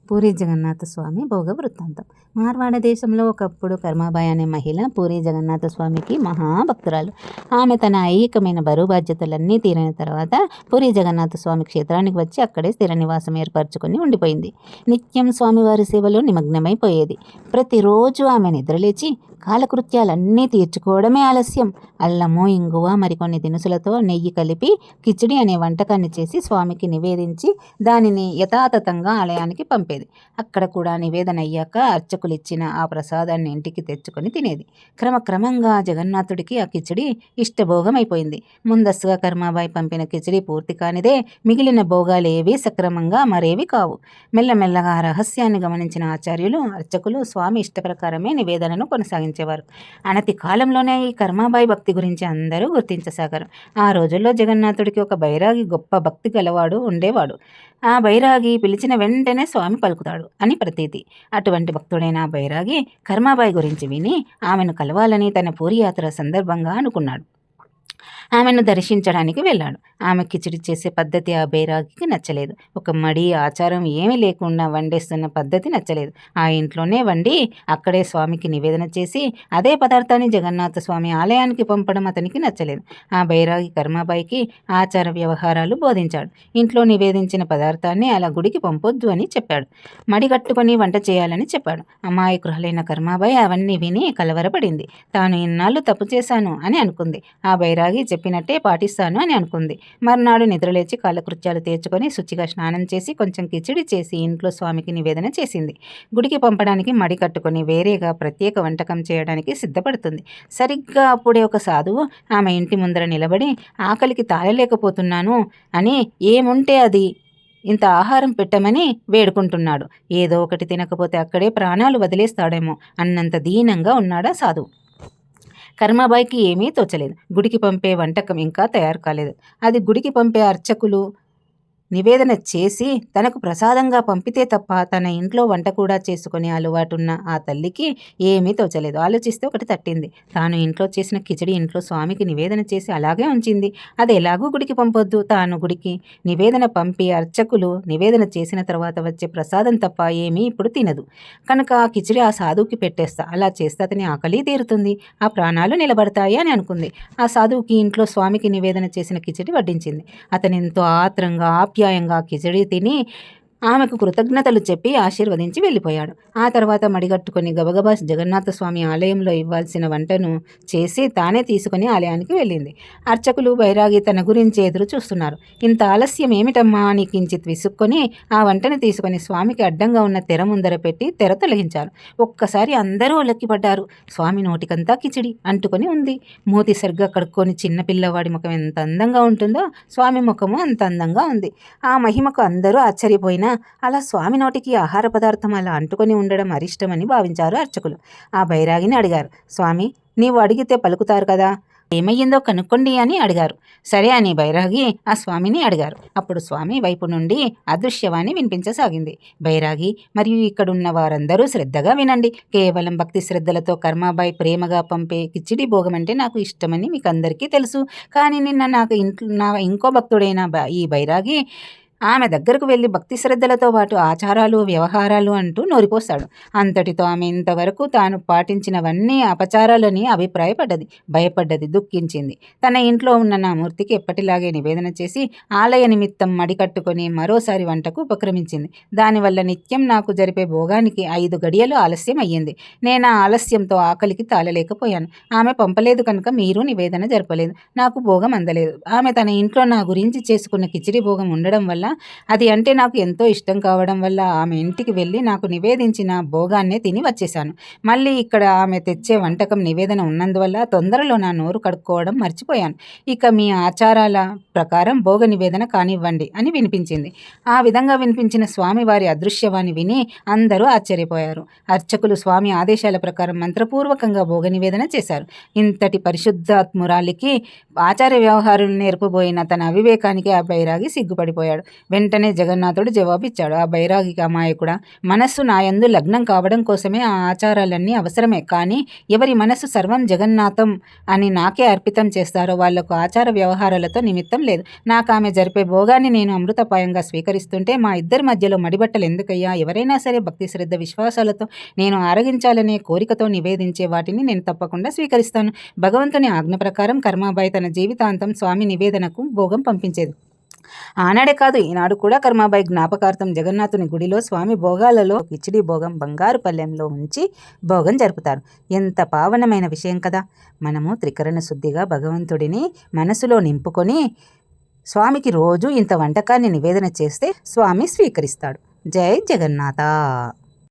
పూరి జగన్నాథ స్వామి భోగ వృత్తాంతం. మార్వాడ దేశంలో ఒకప్పుడు కర్మాబాయి అనే మహిళ పూరి జగన్నాథ స్వామికి మహాభక్తురాలు. ఆమె తన ఐహికమైన బరువు బాధ్యతలన్నీ తీరిన తర్వాత పూరి జగన్నాథ స్వామి క్షేత్రానికి వచ్చి అక్కడే స్థిర నివాసం ఏర్పరచుకొని ఉండిపోయింది. నిత్యం స్వామివారి సేవలో నిమగ్నమైపోయేది. ప్రతిరోజు ఆమె నిద్రలేచి కాలకృత్యాలన్నీ తీర్చుకోవడమే ఆలస్యం. అల్లము, ఇంగువ, మరికొన్ని దినుసులతో నెయ్యి కలిపి కిచిడి అనే వంటకాన్ని చేసి స్వామికి నివేదించి దానిని యథాతథంగా ఆలయానికి పంపేది. అక్కడ కూడా నివేదన అయ్యాక అర్చకులు ఇచ్చిన ఆ ప్రసాదాన్ని ఇంటికి తెచ్చుకొని తినేది. క్రమక్రమంగా జగన్నాథుడికి ఆ కిచిడి ఇష్టభోగమైపోయింది. ముందస్తుగా కర్మాబాయి పంపిన కిచిడి పూర్తి కానిదే మిగిలిన భోగాలేవీ సక్రమంగా మరేవి కావు. మెల్లమెల్లగా ఆ రహస్యాన్ని గమనించిన ఆచార్యులు, అర్చకులు స్వామి ఇష్టప్రకారమే నివేదనను కొనసాగించేవారు. అనతి కాలంలోనే ఈ కర్మాబాయి భక్తి గురించి అందరూ గుర్తించసాగారు. ఆ రోజుల్లో జగన్నాథుడికి ఒక బైరాగి గొప్ప భక్తి గలవాడు ఉండేవాడు. ఆ బైరాగి పిలిచిన వెంటనే స్వామి పలుకుతాడు అని ప్రతీతి. అటువంటి భక్తుడైన ఆ బైరాగి కర్మాబాయి గురించి విని ఆమెను కలవాలని తన పూరి యాత్ర సందర్భంగా అనుకున్నాడు. ఆమెను దర్శించడానికి వెళ్ళాడు. ఆమె కిచిడి చేసే పద్ధతి ఆ బైరాగికి నచ్చలేదు. ఒక మడి ఆచారం ఏమీ లేకుండా వండేస్తున్న పద్ధతి నచ్చలేదు. ఆ ఇంట్లోనే వండి అక్కడే స్వామికి నివేదన చేసి అదే పదార్థాన్ని జగన్నాథ స్వామి ఆలయానికి పంపడం అతనికి నచ్చలేదు. ఆ బైరాగి కర్మాబాయికి ఆచార వ్యవహారాలు బోధించాడు. ఇంట్లో నివేదించిన పదార్థాన్ని అలా గుడికి పంపొద్దు అని చెప్పాడు. మడి కట్టుకొని వంట చేయాలని చెప్పాడు. అమాయకురాలైన కర్మాబాయి అవన్నీ విని కలవరపడింది. తాను ఇన్నాళ్ళు తప్పు చేశాను అని అనుకుంది. ఆ బైరాగి చెప్పినట్టే పాటిస్తాను అని అనుకుంది. మర్నాడు నిద్రలేచి కాలకృత్యాలు తీర్చుకొని శుచిగా స్నానం చేసి కొంచెం కిచిడి చేసి ఇంట్లో స్వామికి నివేదన చేసింది. గుడికి పంపడానికి మడి కట్టుకొని వేరేగా ప్రత్యేక వంటకం చేయడానికి సిద్ధపడుతుంది. సరిగ్గా అప్పుడే ఒక సాధువు ఆమె ఇంటి ముందర నిలబడి ఆకలికి తాళలేకపోతున్నాను అని ఏముంటే అది ఇంత ఆహారం పెట్టమని వేడుకుంటున్నాడు. ఏదో ఒకటి తినకపోతే అక్కడే ప్రాణాలు వదిలేస్తాడేమో అన్నంత దీనంగా ఉన్నాడా సాధువు. కర్మాబాయికి ఏమీ తోచలేదు. గుడికి పంపే వంటకం ఇంకా తయారు కాలేదు. అది గుడికి పంపే అర్చకులు నివేదన చేసి తనకు ప్రసాదంగా పంపితే తప్ప తన ఇంట్లో వంట కూడా చేసుకునే అలవాటున్న ఆ తల్లికి ఏమీ తోచలేదు. ఆలోచిస్తే ఒకటి తట్టింది. తాను ఇంట్లో చేసిన కిచిడి ఇంట్లో స్వామికి నివేదన చేసి అలాగే ఉంచింది. అది ఎలాగూ గుడికి పంపొద్దు. తాను గుడికి నివేదన పంపి అర్చకులు నివేదన చేసిన తర్వాత వచ్చే ప్రసాదం తప్ప ఏమీ ఇప్పుడు తినదు. కనుక ఆ కిచిడి ఆ సాధువుకి పెట్టేస్తా. అలా చేస్తే అతని ఆకలి తీరుతుంది, ఆ ప్రాణాలు నిలబడతాయి అని అనుకుంది. ఆ సాధువుకి ఇంట్లో స్వామికి నివేదన చేసిన కిచిడి వడ్డించింది. అతను ఎంతో ఆత్రంగా ఆప్యాయంగా కిచిడి తిని ఆమెకు కృతజ్ఞతలు చెప్పి ఆశీర్వదించి వెళ్ళిపోయాడు. ఆ తర్వాత మడిగట్టుకుని గబగబా జగన్నాథ స్వామి ఆలయంలో ఇవ్వాల్సిన వంటను చేసి తానే తీసుకుని ఆలయానికి వెళ్ళింది. అర్చకులు బైరాగి తన గురించి ఎదురు చూస్తున్నారు. ఇంత ఆలస్యం ఏమిటమ్మా అని కించిత్ విసుక్కొని ఆ వంటను తీసుకుని స్వామికి అడ్డంగా ఉన్న తెర ముందర పెట్టి తెర తొలగించారు. ఒక్కసారి అందరూ ఉలక్కిపడ్డారు. స్వామి నోటికంతా కిచిడి అంటుకొని ఉంది. మూతి సరిగ్గా కడుక్కొని చిన్న పిల్లవాడి ముఖం ఎంత అందంగా ఉంటుందో స్వామి ముఖము అంత అందంగా ఉంది. ఆ మహిమకు అందరూ ఆశ్చర్యపోయినా అలా స్వామి నోటికి ఆహార పదార్థం అలా అంటుకొని ఉండడం అరిష్టమని భావించారు అర్చకులు. ఆ బైరాగిని అడిగారు, స్వామి నీవు అడిగితే పలుకుతారు కదా, ఏమయ్యిందో కనుక్కోండి అని అడిగారు. సరే అని బైరాగి ఆ స్వామిని అడిగారు. అప్పుడు స్వామి వైపు నుండి అదృశ్యవాణి వినిపించసాగింది. బైరాగి మరియు ఇక్కడున్న వారందరూ శ్రద్ధగా వినండి. కేవలం భక్తి శ్రద్ధలతో కర్మాబాయి ప్రేమగా పంపే కిచిడి భోగం అంటే నాకు ఇష్టమని మీకు అందరికీ తెలుసు. కానీ నిన్న నా ఇంకో భక్తుడైన ఈ బైరాగి ఆమె దగ్గరకు వెళ్ళి భక్తి శ్రద్ధలతో పాటు ఆచారాలు వ్యవహారాలు అంటూ నోరిపోస్తాడు. అంతటితో ఆమె ఇంతవరకు తాను పాటించినవన్నీ అపచారాలని అభిప్రాయపడ్డది, భయపడ్డది, దుఃఖించింది. తన ఇంట్లో ఉన్న నా మూర్తికి ఎప్పటిలాగే నివేదన చేసి ఆలయ నిమిత్తం మడికట్టుకొని మరోసారి వంటకు ఉపక్రమించింది. దానివల్ల నిత్యం నాకు జరిపే భోగానికి 5 గడియలు ఆలస్యం అయ్యింది. నేను ఆ ఆలస్యంతో ఆకలికి తాళలేకపోయాను. ఆమె పంపలేదు కనుక మీరు నివేదన జరపలేదు, నాకు భోగం అందలేదు. ఆమె తన ఇంట్లో నా గురించి చేసుకున్న కిచిడి భోగం ఉండడం వల్ల అది అంటే నాకు ఎంతో ఇష్టం కావడం వల్ల ఆమె ఇంటికి వెళ్ళి నాకు నివేదించిన భోగాన్నే తిని వచ్చేశాను. మళ్ళీ ఇక్కడ ఆమె తెచ్చే వంటకం నివేదన ఉన్నందువల్ల తొందరలో నా నోరు కడుక్కోవడం మర్చిపోయాను. ఇక మీ ఆచారాల ప్రకారం భోగ నివేదన కానివ్వండి అని వినిపించింది. ఆ విధంగా వినిపించిన స్వామి వారి అదృశ్యవాణి విని అందరూ ఆశ్చర్యపోయారు. అర్చకులు స్వామి ఆదేశాల ప్రకారం మంత్రపూర్వకంగా భోగ నివేదన చేశారు. ఇంతటి పరిశుద్ధాత్మురాలికి ఆచార వ్యవహారాలు నేర్పబోయిన తన అవివేకానికి ఆ బైరాగి సిగ్గుపడిపోయాడు. వెంటనే జగన్నాథుడు జవాబిచ్చాడు, ఆ బైరాగికి అమాయకుడా, మనస్సు నాయందు లగ్నం కావడం కోసమే ఆ ఆచారాలన్నీ అవసరమే. కానీ ఎవరి మనస్సు సర్వం జగన్నాథం అని నాకే అర్పితం చేస్తారో వాళ్లకు ఆచార వ్యవహారాలతో నిమిత్తం లేదు. నాకు ఆమె జరిపే భోగాన్ని నేను అమృతపాయంగా స్వీకరిస్తుంటే మా ఇద్దరి మధ్యలో మడిబట్టలు ఎందుకయ్యా? ఎవరైనా సరే భక్తి శ్రద్ధ విశ్వాసాలతో నేను ఆరగించాలనే కోరికతో నివేదించే వాటిని నేను తప్పకుండా స్వీకరిస్తాను. భగవంతుని ఆజ్ఞ ప్రకారం కర్మాబాయి తన జీవితాంతం స్వామి నివేదనకు భోగం పంపించేది. ఆనాడే కాదు, ఈనాడు కూడా కర్మాబాయి జ్ఞాపకార్థం జగన్నాథుని గుడిలో స్వామి భోగాలలో కిచిడి భోగం బంగారు పల్లెంలో ఉంచి భోగం జరుపుతారు. ఎంత పావనమైన విషయం కదా. మనము త్రికరణ శుద్ధిగా భగవంతుడిని మనసులో నింపుకొని స్వామికి రోజు ఇంత వంటకాన్ని నివేదన చేస్తే స్వామి స్వీకరిస్తాడు. జై జగన్నాథ.